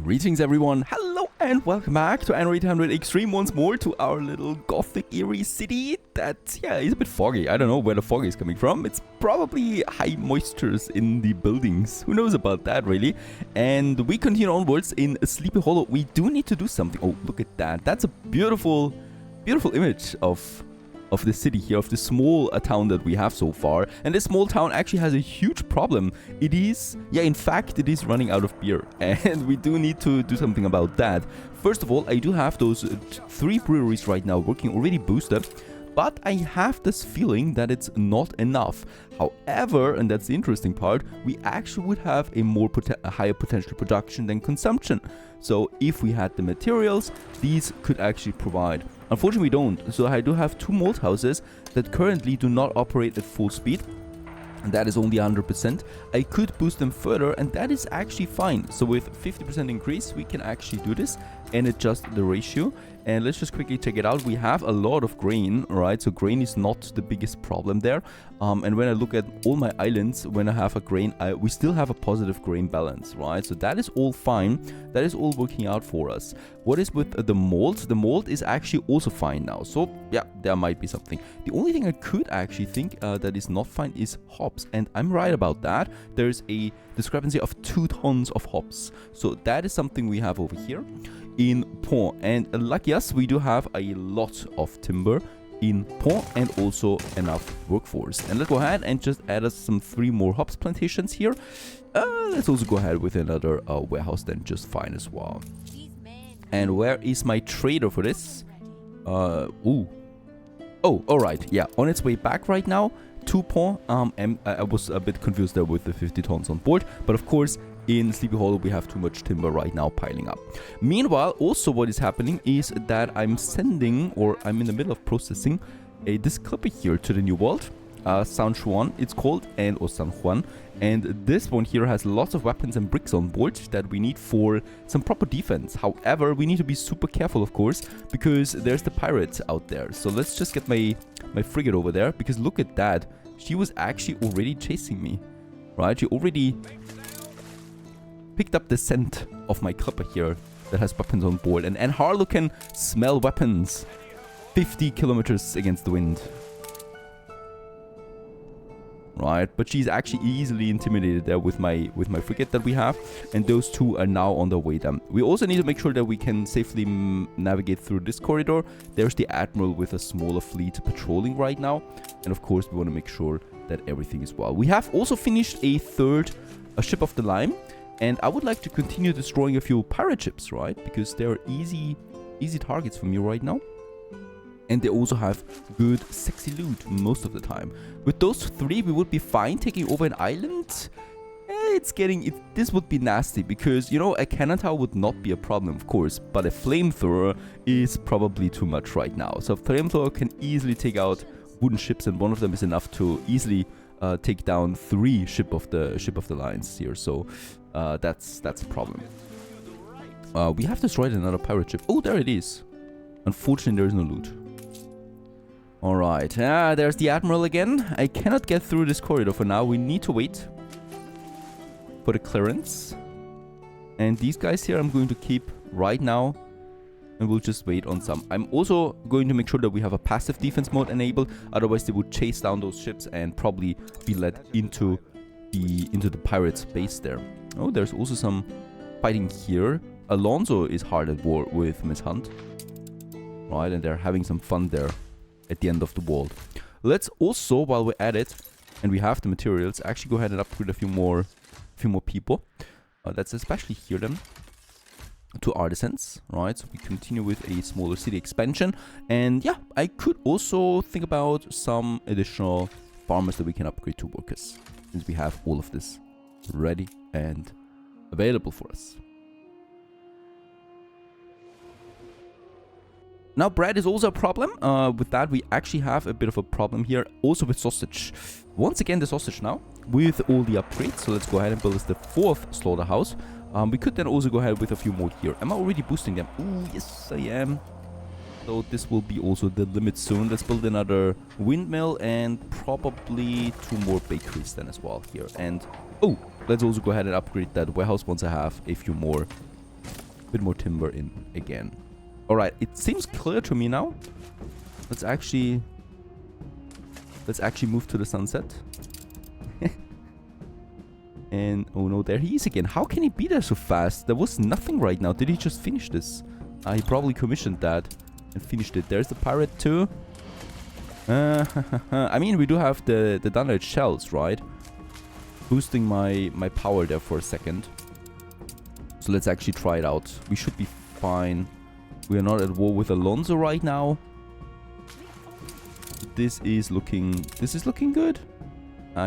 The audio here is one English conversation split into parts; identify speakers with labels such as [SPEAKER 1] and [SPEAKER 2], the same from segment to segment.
[SPEAKER 1] Greetings everyone, hello and welcome back to Anno 800 Extreme once more, to our little gothic eerie city that, is a bit foggy. I don't know where the fog is coming from. It's probably high moistures in the buildings. Who knows about that really? And we continue onwards in Sleepy Hollow. We do need to do something. Oh, look at that. That's a beautiful, beautiful image of the city here, of the small town that we have so far. And this small town actually has a huge problem. It is, in fact, it is running out of beer. And we do need to do something about that. First of all, I do have those 3 breweries right now working, already boosted. But I have this feeling that it's not enough. However, and that's the interesting part, we actually would have a higher potential production than consumption. So if we had the materials, these could actually provide. Unfortunately, we don't. So I do have 2 malt houses that currently do not operate at full speed. And that is only 100%. I could boost them further, and that is actually fine. So with 50% increase, we can actually do this and adjust the ratio. And let's just quickly check it out. We have a lot of grain, right? So grain is not the biggest problem there. And when I look at all my islands, when I have a grain, we still have a positive grain balance, right? So that is all fine. That is all working out for us. What is with the malt? The malt is actually also fine now. So yeah, there might be something. The only thing I could actually think that is not fine is hops. And I'm right about that. There's a discrepancy of 2 tons of hops. So that is something we have over here in Pont. And like us, we do have a lot of timber in Pont and also enough workforce. And let's go ahead and just add us some 3 more hops plantations here. Let's also go ahead with another warehouse then, just fine as well. And where is my trader for this? Oh, alright, yeah, on its way back right now to Pont. And I was a bit confused there with the 50 tons on board, but of course in Sleepy Hollow we have too much timber right now piling up. Meanwhile, also what is happening is that I'm sending, or I'm in the middle of processing this clipper here to the new world, San Juan it's called, or San Juan. And this one here has lots of weapons and bricks on board that we need for some proper defense. However, we need to be super careful, of course, because there's the pirates out there. So let's just get my frigate over there, because look at that. She was actually already chasing me, right? She already picked up the scent of my clipper here that has weapons on board. And Harlow can smell weapons 50 kilometers against the wind. Right, but she's actually easily intimidated there with my frigate that we have, and those 2 are now on their way down. We also need to make sure that we can safely navigate through this corridor. There's the admiral with a smaller fleet patrolling right now, and of course we want to make sure that everything is well. We have also finished a 3rd ship of the line, and I would like to continue destroying a few pirate ships, right? Because they're easy targets for me right now. And they also have good, sexy loot most of the time. With those 3, we would be fine taking over an island. This would be nasty, because, a cannon tower would not be a problem, of course. But a flamethrower is probably too much right now. So a flamethrower can easily take out wooden ships, and one of them is enough to easily take down 3 ship of the lines here. So that's a problem. We have destroyed another pirate ship. Oh, there it is. Unfortunately, there is no loot. Alright, there's the Admiral again. I cannot get through this corridor for now. We need to wait for the clearance. And these guys here I'm going to keep right now, and we'll just wait on some. I'm also going to make sure that we have a passive defense mode enabled. Otherwise they would chase down those ships and probably be led into the pirates' base there. Oh, there's also some fighting here. Alonso is hard at war with Miss Hunt. Right, and they're having some fun there at the end of the world. Let's also, while we're at it, and we have the materials, actually go ahead and upgrade a few more people. That's especially here then, to artisans, right? So we continue with a smaller city expansion. And yeah, I could also think about some additional farmers that we can upgrade to workers, since we have all of this ready and available for us. Now, bread is also a problem. With that, we actually have a bit of a problem here. Also with sausage. Once again, the sausage now with all the upgrades. So let's go ahead and build us the 4th slaughterhouse. We could then also go ahead with a few more here. Am I already boosting them? Oh, yes, I am. So this will be also the limit soon. Let's build another windmill and probably 2 more bakeries then as well here. And, oh, let's also go ahead and upgrade that warehouse once I have a few more bit more timber in again. Alright, it seems clear to me now. Let's actually move to the sunset. And oh no, there he is again. How can he be there so fast? There was nothing right now. Did he just finish this? He probably commissioned that and finished it. There's the pirate too. I mean, we do have the Dunlage shells, right? Boosting my power there for a second. So let's actually try it out. We should be fine. We are not at war with Alonso right now. This is looking good.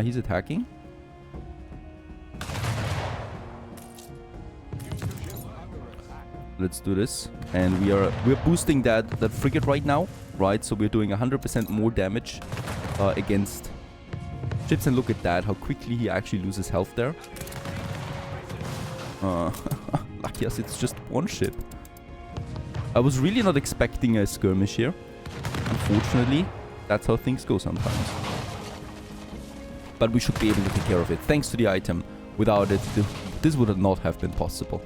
[SPEAKER 1] He's attacking. Let's do this. And we're boosting that frigate right now, right? So we're doing 100% more damage against ships. And look at that, how quickly he actually loses health there. Lucky us, it's just one ship. I was really not expecting a skirmish here. Unfortunately, that's how things go sometimes. But we should be able to take care of it. Thanks to the item. Without it, this would not have been possible.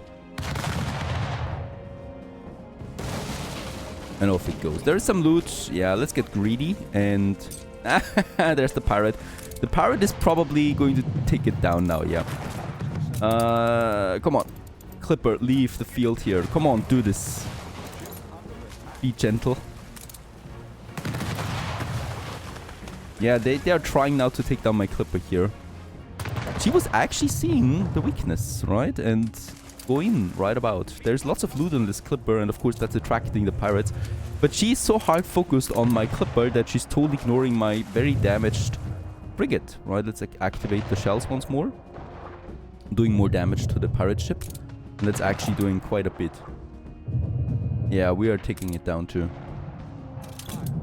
[SPEAKER 1] And off it goes. There is some loot. Yeah, let's get greedy. And there's the pirate. The pirate is probably going to take it down now, yeah. Come on. Clipper, leave the field here. Come on, do this. Be gentle. Yeah, they are trying now to take down my Clipper here. She was actually seeing the weakness, right? And go in right about. There's lots of loot on this Clipper, and of course that's attracting the pirates. But she's so hard focused on my Clipper that she's totally ignoring my very damaged frigate, right? Let's activate the shells once more. Doing more damage to the pirate ship. And that's actually doing quite a bit. Yeah, we are taking it down too.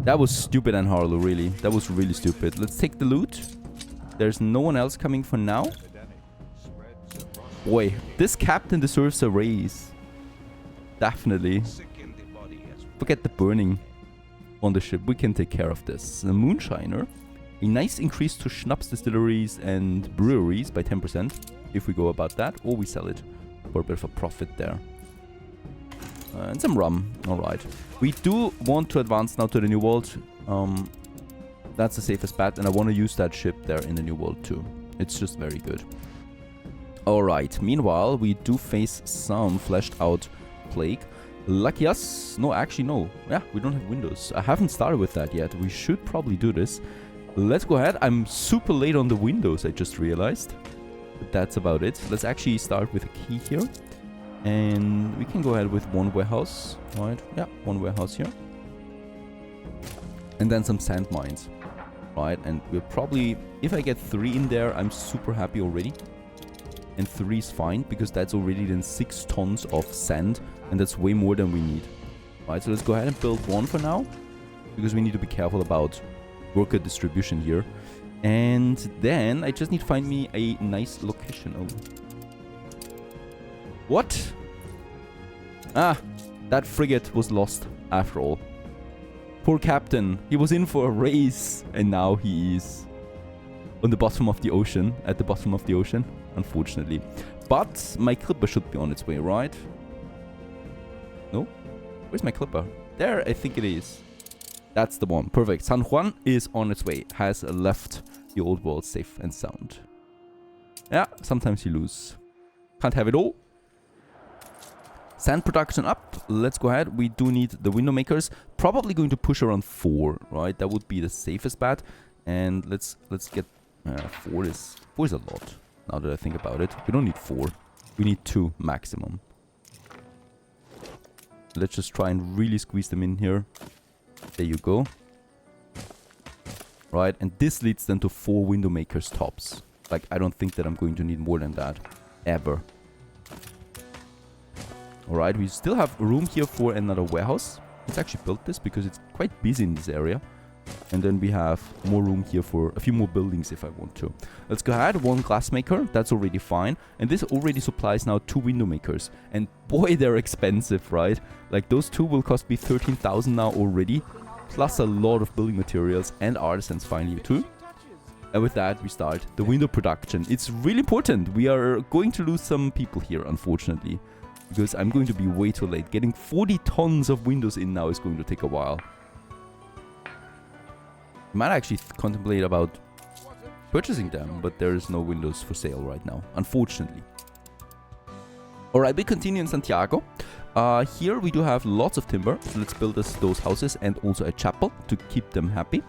[SPEAKER 1] That was stupid, and Harlow, really. That was really stupid. Let's take the loot. There's no one else coming for now. Boy, this captain deserves a raise. Definitely. Forget the burning on the ship. We can take care of this. The Moonshiner. A nice increase to schnapps distilleries and breweries by 10% if we go about that. Or we sell it for a bit of a profit there. And some rum. Alright. We do want to advance now to the New World. That's the safest bet. And I want to use that ship there in the New World too. It's just very good. Alright. Meanwhile, we do face some fleshed out plague. Lucky us. No, actually no. Yeah, we don't have windows. I haven't started with that yet. We should probably do this. Let's go ahead. I'm super late on the windows, I just realized. But that's about it. Let's actually start with a key here. And we can go ahead with one warehouse. Right, yeah, one warehouse here. And then some sand mines. Right, and we'll probably... If I get 3 in there, I'm super happy already. And 3 is fine, because that's already then 6 tons of sand. And that's way more than we need. Right, so let's go ahead and build 1 for now. Because we need to be careful about worker distribution here. And then I just need to find me a nice location. Oh. What? Ah, that frigate was lost after all. Poor captain. He was in for a race and now he is on the bottom of the ocean. At the bottom of the ocean, unfortunately. But my Clipper should be on its way, right? No? Where's my Clipper? There, I think it is. That's the one. Perfect. San Juan is on its way. Has left the old world safe and sound. Yeah, sometimes you lose. Can't have it all. Sand production up. Let's go ahead. We do need the window makers. Probably going to push around 4, right? That would be the safest bet. And let's get 4 is a lot. Now that I think about it, we don't need 4. We need 2 maximum. Let's just try and really squeeze them in here. There you go. Right, and this leads then to 4 window makers tops. Like, I don't think that I'm going to need more than that. Ever. Alright, we still have room here for another warehouse. Let's actually build this because it's quite busy in this area. And then we have more room here for a few more buildings if I want to. Let's go ahead. 1 glass maker. That's already fine. And this already supplies now 2 window makers. And boy, they're expensive, right? Like, those 2 will cost me 13,000 now already. Plus a lot of building materials and artisans finally too. And with that, we start the window production. It's really important. We are going to lose some people here, unfortunately. because I'm going to be way too late. Getting 40 tons of windows in now is going to take a while. I might actually contemplate about purchasing them, but there is no windows for sale right now, unfortunately. Alright, we continue in Santiago. Here we do have lots of timber, so let's build us those houses and also a chapel to keep them happy.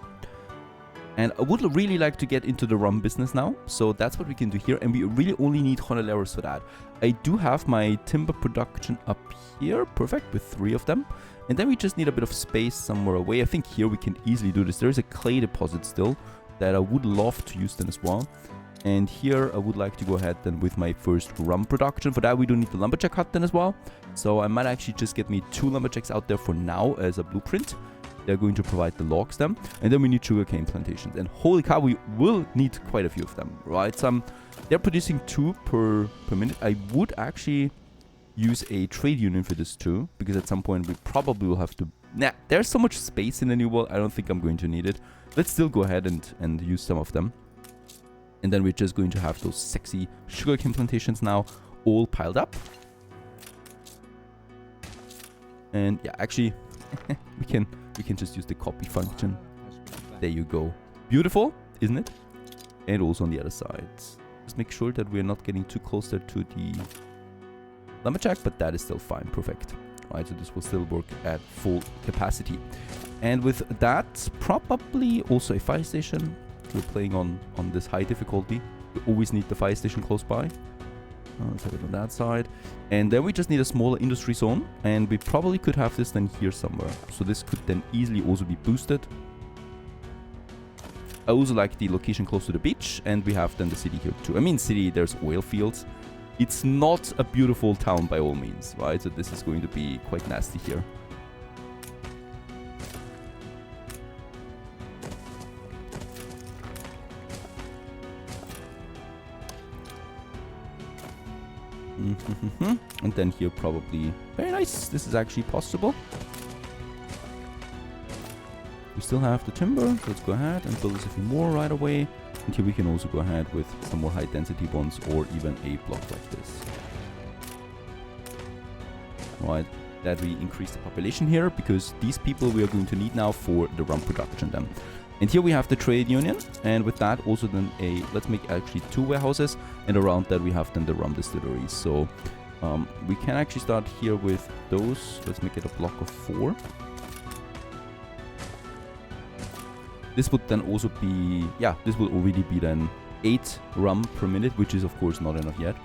[SPEAKER 1] And I would really like to get into the rum business now, so that's what we can do here, and we really only need Honeleros for that. I do have my timber production up here, perfect, with 3 of them. And then we just need a bit of space somewhere away. I think here we can easily do this. There is a clay deposit still that I would love to use then as well. And here I would like to go ahead then with my first rum production. For that we do need the lumberjack hut then as well. So I might actually just get me 2 lumberjacks out there for now as a blueprint. They're going to provide the logs then. And then we need sugarcane plantations. And holy cow, we will need quite a few of them, right? They're producing 2 per minute. I would actually use a trade union for this too, because at some point we probably will have to... Nah, there's so much space in the new world, I don't think I'm going to need it. Let's still go ahead and use some of them. And then we're just going to have those sexy sugarcane plantations now all piled up. And yeah, actually, we can just use the copy function. There you go. Beautiful, isn't it? And also on the other side. Just make sure that we're not getting too close there to the lumberjack, but that is still fine. Perfect. Right, so this will still work at full capacity. And with that, probably also a fire station. We're playing on this high difficulty. We always need the fire station close by. Let's have it on that side. And then we just need a smaller industry zone. And we probably could have this then here somewhere. So this could then easily also be boosted. I also like the location close to the beach. And we have then the city here too. I mean, city, there's oil fields. It's not a beautiful town by all means, right? So this is going to be quite nasty here. And then here probably... Very nice. This is actually possible. We still have the timber. Let's go ahead and build this a few more right away. And here we can also go ahead with some more high density ones or even a block like this. Right, that we increase the population here because these people we are going to need now for the rum production then. And here we have the trade union, and with that also then let's make actually 2 warehouses, and around that we have then the rum distilleries. So we can actually start here with those. Let's make it a block of 4. This would then also be, yeah, this will already be then 8 rum per minute, which is of course not enough yet.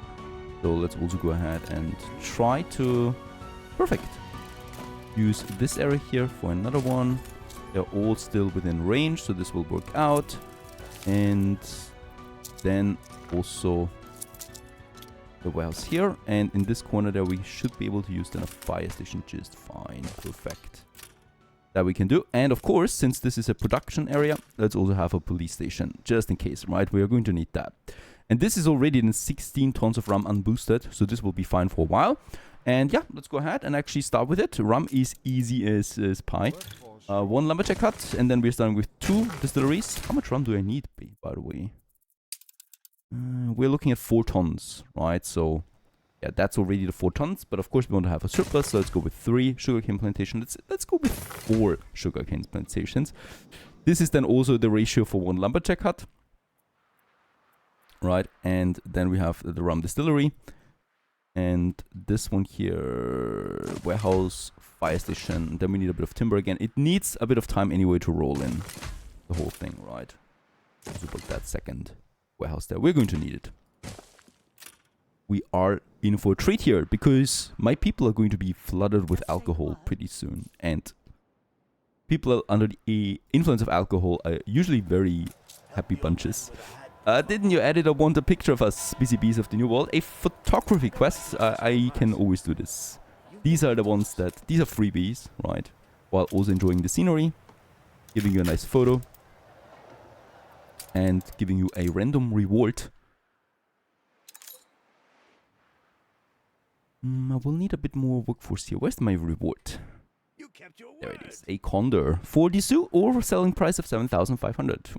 [SPEAKER 1] So let's also go ahead and try to, perfect, use this area here for another one. They're all still within range, so this will work out. And then also the warehouse here. And in this corner there we should be able to use then a fire station just fine. Perfect. That we can do. And of course, since this is a production area, let's also have a police station, just in case, right? We are going to need that. And this is already in 16 tons of rum unboosted, so this will be fine for a while. And yeah, let's go ahead and actually start with it. Rum is easy as pie. 1 lumberjack hut, and then we're starting with 2 distilleries. How much rum do I need, by the way? We're looking at 4 tons, right? So yeah, that's already the 4 tons, but of course we want to have a surplus, so let's go with 3 sugarcane plantations. Let's go with 4 sugarcane plantations. This is then also the ratio for 1 lumberjack hut, right? And then we have the rum distillery, and this one here, warehouse, fire station. Then we need a bit of timber again. It needs a bit of time anyway to roll in the whole thing, right? So put that second warehouse there. We're going to need it. We are in for a treat here because my people are going to be flooded with alcohol pretty soon, and people under the influence of alcohol are usually very happy bunches. Didn't your editor want a picture of us, busy bees of the new world? A photography quest? I can always do this. These are the ones that, these are freebies, right? While also enjoying the scenery, giving you a nice photo, and giving you a random reward. I will need a bit more workforce here. Where's my reward? There it is. A condor. 40 sous or selling price of 7,500.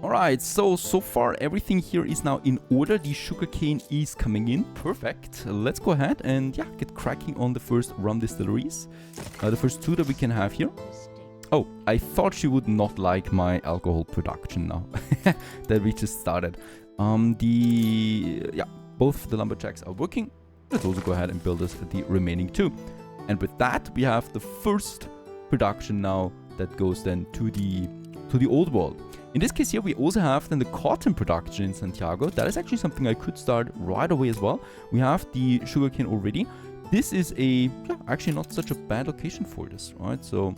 [SPEAKER 1] Alright, so far everything here is now in order. The sugarcane is coming in. Perfect. Let's go ahead and yeah, get cracking on the first rum distilleries. The first 2 that we can have here. Oh, I thought she would not like my alcohol production now that we just started. Both the lumberjacks are working. Let's also go ahead and build us the remaining 2. And with that, we have the first production now that goes then to the old world. In this case here, we also have then the cotton production in Santiago. That is actually something I could start right away as well. We have the sugarcane already. This is actually not such a bad location for this, right? So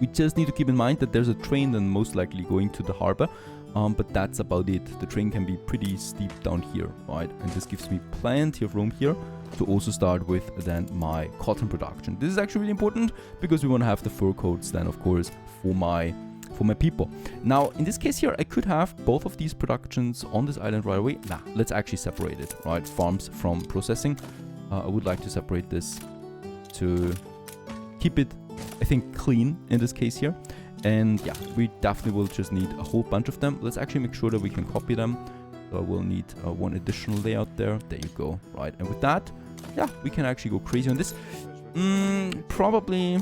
[SPEAKER 1] we just need to keep in mind that there's a train then most likely going to the harbor. But that's about it. The train can be pretty steep down here, right? And this gives me plenty of room here to also start with then my cotton production. This is actually really important because we want to have the fur coats then, of course, for my people. Now, in this case here, I could have both of these productions on this island right away. Nah, let's actually separate it, right? Farms from processing. I would like to separate this to keep it, I think, clean in this case here. And yeah, we definitely will just need a whole bunch of them. Let's actually make sure that we can copy them. So I will need one additional layout there. There you go, right? And with that, yeah, we can actually go crazy on this. Probably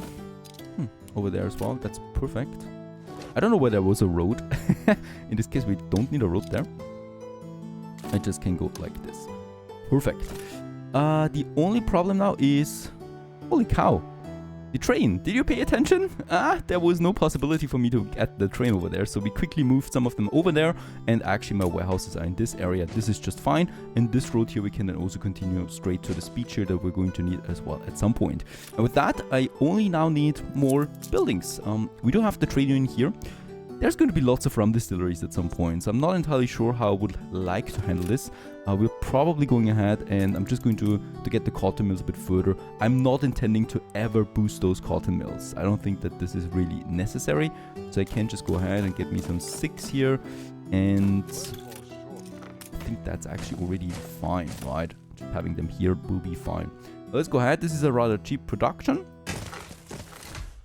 [SPEAKER 1] over there as well. That's perfect. I don't know where there was a road. In this case, we don't need a road there. I just can go like this. Perfect. The only problem now is... Holy cow. The train. Did you pay attention? There was no possibility for me to get the train over there. So we quickly moved some of them over there. And actually my warehouses are in this area. This is just fine. And this road here we can then also continue straight to the speed here that we're going to need as well at some point. And with that, I only now need more buildings. We do have the trade union here. There's going to be lots of rum distilleries at some point. So I'm not entirely sure how I would like to handle this. We're probably going ahead and I'm just going to get the cotton mills a bit further. I'm not intending to ever boost those cotton mills. I don't think that this is really necessary. So I can just go ahead and get me some 6 here. And I think that's actually already fine, right? Just having them here will be fine. Let's go ahead. This is a rather cheap production.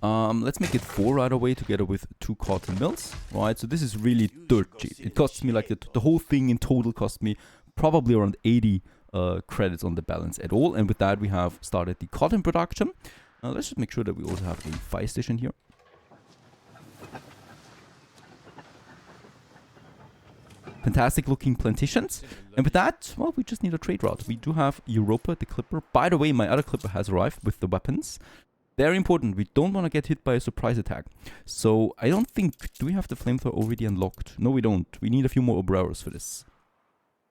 [SPEAKER 1] Let's make it 4 right away together with 2 cotton mills, right? So this is really dirt cheap. It costs me like the whole thing in total cost me probably around 80 credits on the balance at all. And with that, we have started the cotton production. Let's just make sure that we also have a fire station here. Fantastic looking plantations. And with that, well, we just need a trade route. We do have Europa, the clipper. By the way, my other clipper has arrived with the weapons. Very important, we don't want to get hit by a surprise attack. So I don't think, do we have the flamethrower already unlocked? No, we don't. We need a few more obreros for this.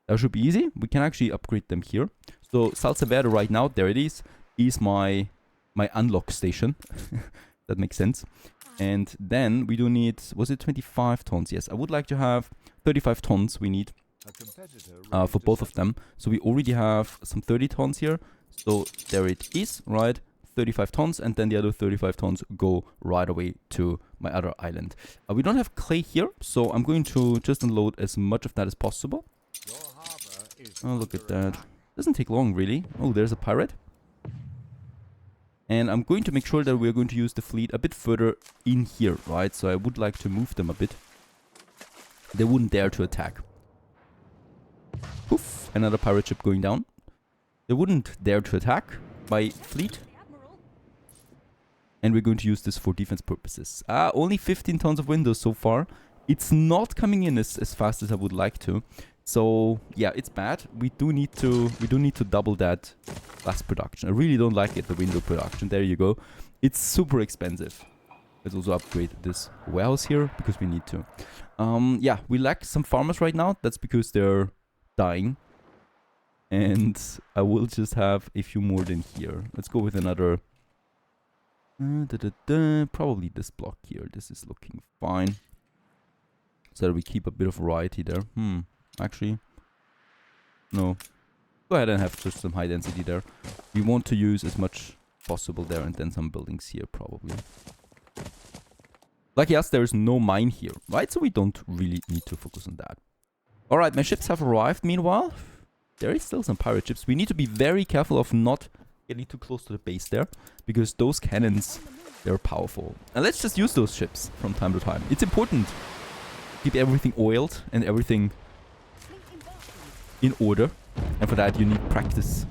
[SPEAKER 1] That should be easy. We can actually upgrade them here. So Salsa Verde right now, there it is my unlock station. That makes sense. And then we do need, was it 25 tons? Yes, I would like to have 35 tons we need for both of them. So we already have some 30 tons here. So there it is, right? 35 tons, and then the other 35 tons go right away to my other island. We don't have clay here, so I'm going to just unload as much of that as possible. Oh, look at that. Doesn't take long, really. Oh, there's a pirate. And I'm going to make sure that we're going to use the fleet a bit further in here, right? So I would like to move them a bit. They wouldn't dare to attack. Poof, another pirate ship going down. They wouldn't dare to attack my fleet. And we're going to use this for defense purposes. Only 15 tons of windows so far. It's not coming in as fast as I would like to. So yeah, it's bad. We do need to double that glass production. I really don't like it, the window production. There you go. It's super expensive. Let's also upgrade this warehouse here because we need to. Yeah, we lack some farmers right now. That's because they're dying. And I will just have a few more than here. Let's go with another... probably this block here. This is looking fine. So that we keep a bit of variety there. Actually, no. Go ahead and have just some high density there. We want to use as much possible there, and then some buildings here probably. Like yes, there is no mine here, right? So we don't really need to focus on that. Alright, my ships have arrived. Meanwhile, there is still some pirate ships. We need to be very careful of not getting too close to the base there, because those cannons, they're powerful. And let's just use those ships from time to time. It's important. keep everything oiled and everything in order. And for that you need practice.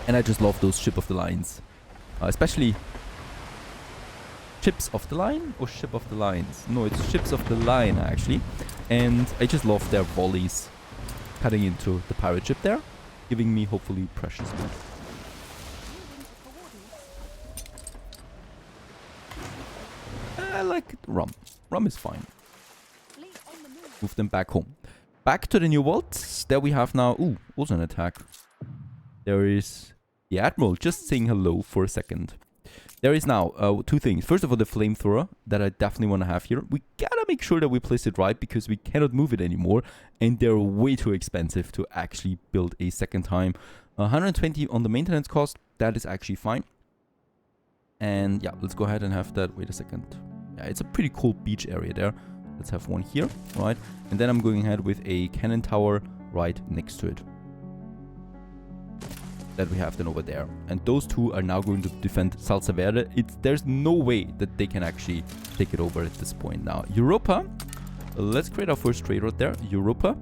[SPEAKER 1] And I just love those ship of the lines. Especially ships of the line or ship of the lines? No, it's ships of the line actually. And I just love their volleys cutting into the pirate ship there, giving me hopefully precious loot. I like rum. Rum is fine. Move them back home. Back to the New World. There we have now... Ooh, also an attack. There is the Admiral just saying hello for a second. There is now two things. First of all, the flamethrower that I definitely want to have here. We gotta make sure that we place it right because we cannot move it anymore. And they're way too expensive to actually build a second time. 120 on the maintenance cost. That is actually fine. And yeah, let's go ahead and have that. Wait a second. Yeah, it's a pretty cool beach area there. Let's have one here, right? And then I'm going ahead with a cannon tower right next to it. That we have then over there. And those two are now going to defend Salsa Verde. There's no way that they can actually take it over at this point now. Europa, let's create our first trade route there. Europa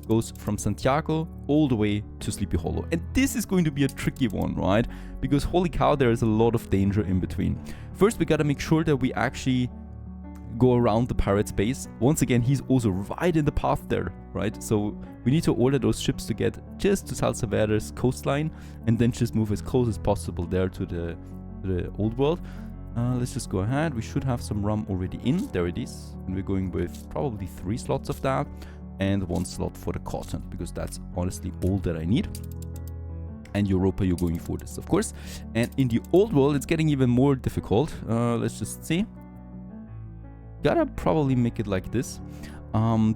[SPEAKER 1] goes from Santiago all the way to Sleepy Hollow. And this is going to be a tricky one, right? Because holy cow, there is a lot of danger in between. First, we gotta make sure that we actually go around the pirate's base. Once again, he's also right in the path there, right? So we need to order those ships to get just to Salsa Verde's coastline and then just move as close as possible there to the old world. Let's just go ahead. We should have some rum already in. There it is. And we're going with probably 3 slots of that and 1 slot for the cotton because that's honestly all that I need. And Europa, you're going for this, of course. And in the old world, it's getting even more difficult. Let's just see. Gotta probably make it like this.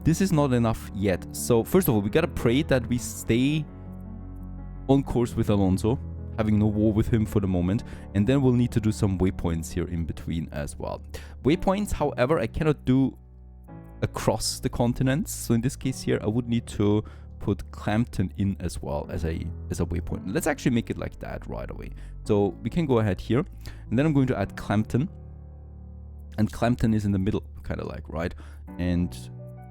[SPEAKER 1] This is not enough yet. So first of all, we gotta pray that we stay on course with Alonso, having no war with him for the moment. And then we'll need to do some waypoints here in between as well. Waypoints, however, I cannot do across the continents. So in this case here, I would need to put Clampton in as well as a waypoint. Let's actually make it like that right away. So we can go ahead here. And then I'm going to add Clampton. And Clampton is in the middle, kind of like, right? And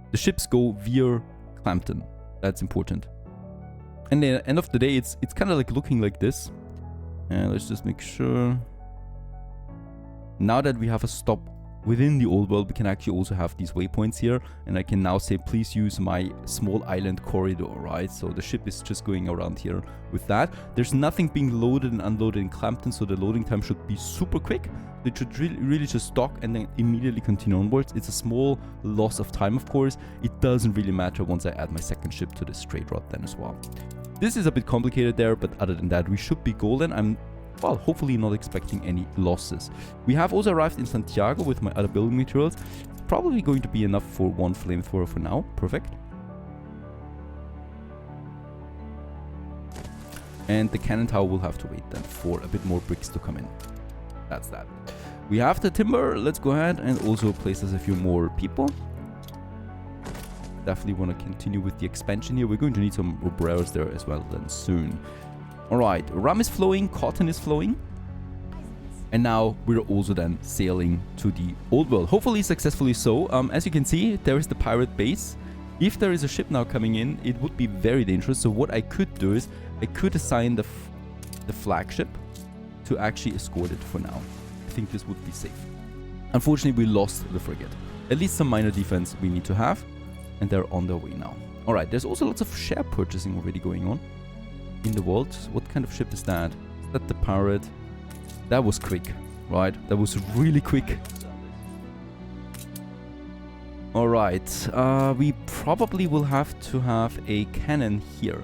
[SPEAKER 1] the ships go via Clampton. That's important. And at the end of the day, it's kind of like looking like this. And let's just make sure. Now that we have a stop within the old world, we can actually also have these waypoints here. And I can now say, please use my small island corridor, right? So the ship is just going around here with that. There's nothing being loaded and unloaded in Clampton, so the loading time should be super quick. It should really just dock and then immediately continue onwards. It's a small loss of time, of course. It doesn't really matter once I add my second ship to this trade route then as well. This is a bit complicated there, but other than that, we should be golden. I'm, well, hopefully not expecting any losses. We have also arrived in Santiago with my other building materials. It's probably going to be enough for 1 flamethrower for now. Perfect. And the cannon tower will have to wait then for a bit more bricks to come in. That's that. We have the timber. Let's go ahead and also place us a few more people. Definitely want to continue with the expansion here. We're going to need some obreros there as well then soon. Alright, rum is flowing, cotton is flowing. And now we're also then sailing to the old world. Hopefully successfully so. As you can see, there is the pirate base. If there is a ship now coming in, it would be very dangerous. So what I could do is I could assign the flagship to actually escort it for now. I think this would be safe. Unfortunately, we lost the frigate. At least some minor defense we need to have. And they're on their way now. Alright, there's also lots of share purchasing already going on in the world. What kind of ship is that? Is that the pirate? That was quick, right? That was really quick. Alright, we probably will have to have a cannon here.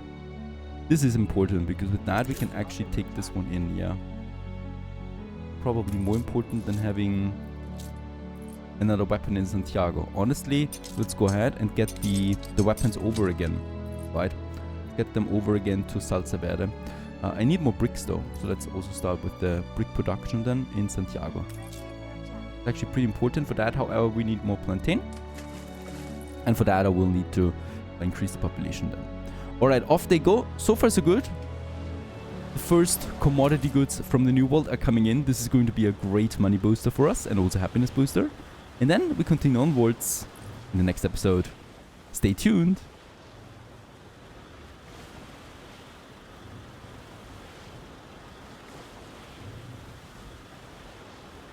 [SPEAKER 1] This is important because with that we can actually take this one in, yeah. Probably more important than having another weapon in Santiago. Honestly, let's go ahead and get the weapons over again, right? Get them over again to Salsa Verde. I need more bricks though, so let's also start with the brick production then in Santiago. It's actually pretty important. For that, however, we need more plantain. And for that, I will need to increase the population then. Alright, off they go. So far, so good. The first commodity goods from the New World are coming in. This is going to be a great money booster for us and also happiness booster. And then we continue onwards in the next episode. Stay tuned.